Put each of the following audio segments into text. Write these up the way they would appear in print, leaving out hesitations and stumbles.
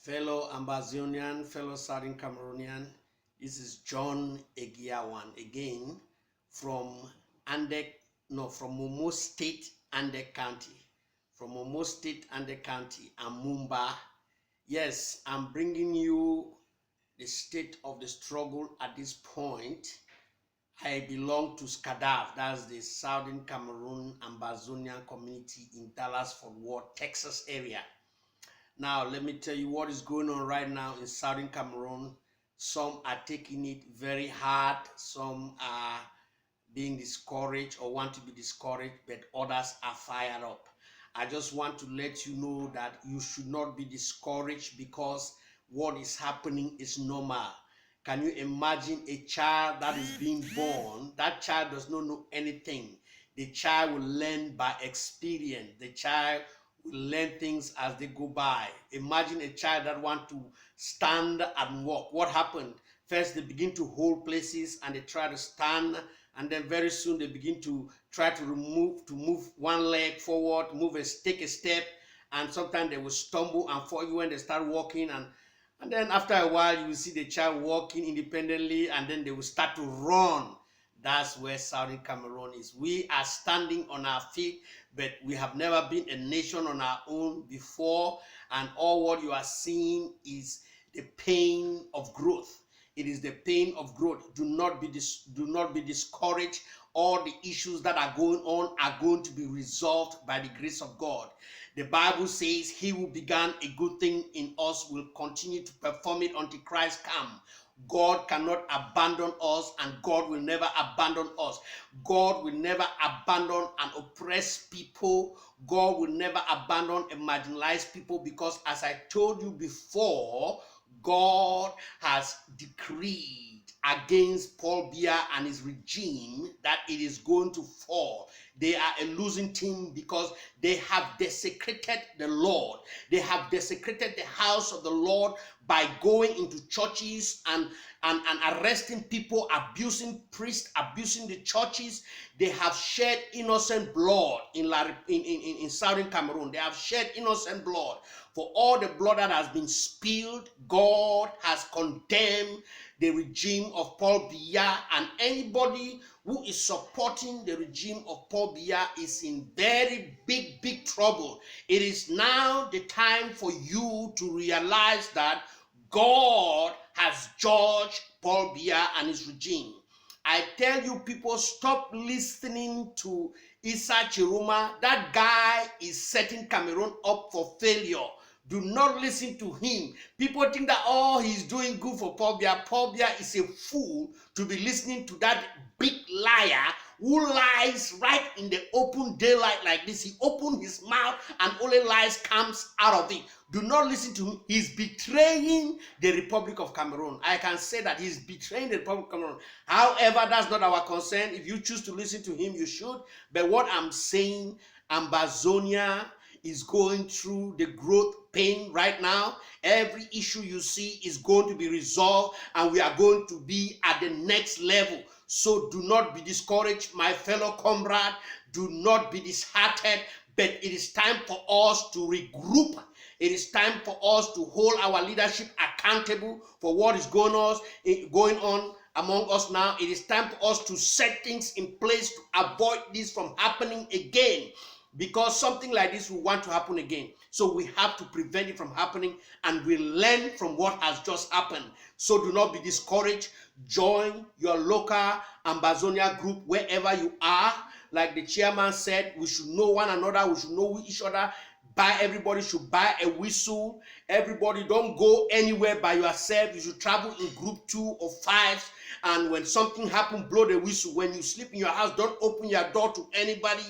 Fellow Ambazonian, fellow Southern Cameroonian, this is John Egiawan again from from Momo State, Ande County. From Momo State, Ande County, Amumba. Yes, I'm bringing you the state of the struggle at this point. I belong to SCADAF, that's the Southern Cameroon Ambazonian community in Dallas-Fort Worth, Texas area. Now, let me tell you what is going on right now in Southern Cameroon. Some are taking it very hard. Some are being discouraged or want to be discouraged, but others are fired up. I just want to let you know that you should not be discouraged because what is happening is normal. Can you imagine a child that is being born? That child does not know anything. The child will learn by experience. The child will learn things as they go by. Imagine a child that wants to stand and walk. What happened? First, they begin to hold places and they try to stand, and then very soon they begin to try to move one leg forward, take a step, and sometimes they will stumble and fall when they start walking, and then after a while you will see the child walking independently, and then they will start to run. That's where Southern Cameroon is. We are standing on our feet, but we have never been a nation on our own before, and all what you are seeing is the pain of growth. It is the pain of growth. Do not be discouraged. All the issues that are going on are going to be resolved by the grace of God. The Bible says he who began a good thing in us will continue to perform it until Christ comes. God cannot abandon us, and God will never abandon us. God will never abandon and oppress people. God will never abandon and marginalize people, because as I told you before, God has decreed against Paul Biya and his regime that it is going to fall. They are a losing team because they have desecrated the Lord. They have desecrated the house of the Lord by going into churches and arresting people, abusing priests, abusing the churches. They have shed innocent blood in Southern Cameroon. They have shed innocent blood. For all the blood that has been spilled, God has condemned the regime of Paul Biya, and anybody who is supporting the regime of Paul Biya is in very big trouble. It is now the time for you to realize that God has judged Paul Biya and his regime. I tell you people, stop listening to Issa Chiruma. That guy is setting Cameroon up for failure. Do not listen to him. People think that, oh, he's doing good for Paul Biya. Paul Biya is a fool to be listening to that big liar who lies right in the open daylight like this. He opened his mouth and only lies comes out of it. Do not listen to him. He's betraying the Republic of Cameroon. I can say that he's betraying the Republic of Cameroon. However, that's not our concern. If you choose to listen to him, you should. But what I'm saying, Ambazonia is going through the growth pain right now. Every issue you see is going to be resolved, and we are going to be at the next level. So do not be discouraged, my fellow comrade. Do not be disheartened, but it is time for us to regroup. It is time for us to hold our leadership accountable for what is going on among us now. It is time for us to set things in place to avoid this from happening again, because something like this will want to happen again. So we have to prevent it from happening, and we learn from what has just happened. So do not be discouraged. Join your local Ambazonia group wherever you are. Like the chairman said, we should know one another. We should know each other. Everybody should buy a whistle. Everybody don't go anywhere by yourself. You should travel in group 2 or 5. And when something happens, blow the whistle. When you sleep in your house, don't open your door to anybody.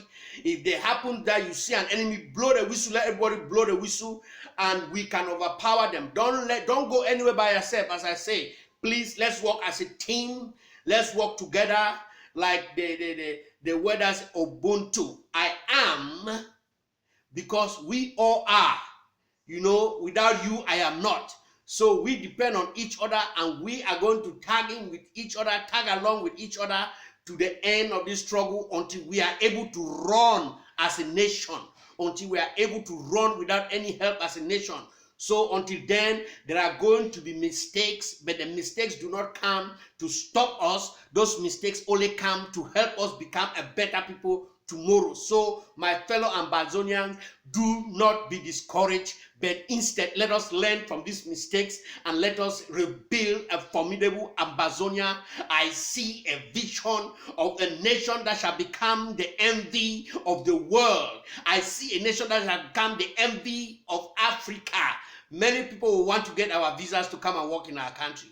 If they happen that you see an enemy, blow the whistle. Let everybody blow the whistle, and we can overpower them. Don't go anywhere by yourself. As I say, please, let's work as a team. Let's work together like the worders Ubuntu. I am, because we all are. You know, without you, I am not. So we depend on each other, and we are going to tag along with each other to the end of this struggle until we are able to run as a nation, until we are able to run without any help as a nation. So until then, there are going to be mistakes, but the mistakes do not come to stop us. Those mistakes only come to help us become a better people tomorrow. So my fellow Ambazonians, do not be discouraged, but instead let us learn from these mistakes and let us rebuild a formidable Ambazonia. I see a vision of a nation that shall become the envy of the world. I see a nation that shall become the envy of Africa. Many people will want to get our visas to come and work in our country.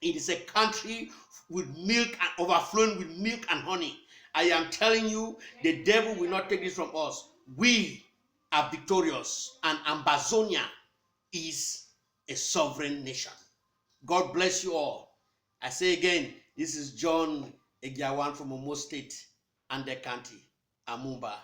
It is a country with milk and overflowing with milk and honey. I am telling you, the devil will not take this from us. We are victorious, and Ambazonia is a sovereign nation. God bless you all. I say again, this is John Egiawan from Omo State, Ande County, Amumba.